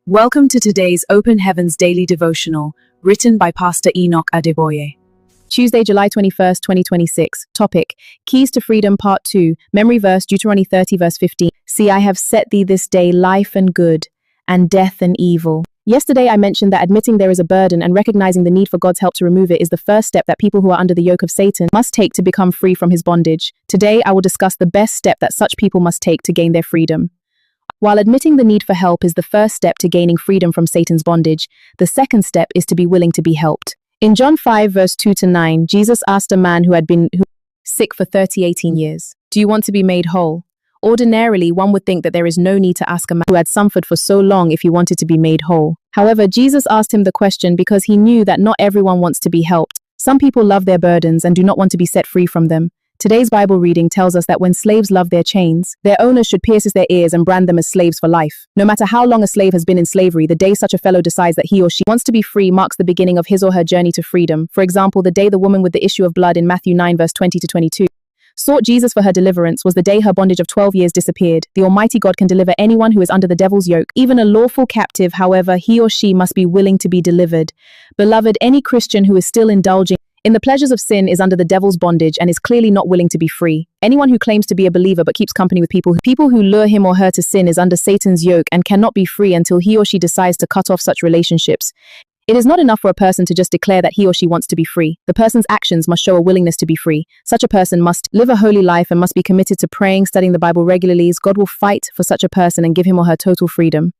Welcome to today's Open Heavens Daily Devotional, written by Pastor Enoch Adeboye. Tuesday, July 21st, 2026. Topic: Keys to Freedom, Part 2. Memory verse, Deuteronomy 30, verse 15. See, I have set thee this day life and good, and death and evil. Yesterday, I mentioned that admitting there is a burden and recognizing the need for God's help to remove it is the first step that people who are under the yoke of Satan must take to become free from his bondage. Today, I will discuss the best step that such people must take to gain their freedom. While admitting the need for help is the first step to gaining freedom from Satan's bondage, the second step is to be willing to be helped. In John 5, verse 2-9, Jesus asked a man who had been sick for 18 years, "Do you want to be made whole?" Ordinarily, one would think that there is no need to ask a man who had suffered for so long if he wanted to be made whole. However, Jesus asked him the question because he knew that not everyone wants to be helped. Some people love their burdens and do not want to be set free from them. Today's Bible reading tells us that when slaves love their chains, their owners should pierce their ears and brand them as slaves for life. No matter how long a slave has been in slavery, the day such a fellow decides that he or she wants to be free marks the beginning of his or her journey to freedom. For example, the day the woman with the issue of blood in Matthew 9, verse 20-22, sought Jesus for her deliverance was the day her bondage of 12 years disappeared. The Almighty God can deliver anyone who is under the devil's yoke, even a lawful captive. However, he or she must be willing to be delivered. Beloved, any Christian who is still indulging in the pleasures of sin is under the devil's bondage and is clearly not willing to be free. Anyone who claims to be a believer but keeps company with people who lure him or her to sin is under Satan's yoke and cannot be free until he or she decides to cut off such relationships. It is not enough for a person to just declare that he or she wants to be free. The person's actions must show a willingness to be free. Such a person must live a holy life and must be committed to praying, studying the Bible regularly. God will fight for such a person and give him or her total freedom.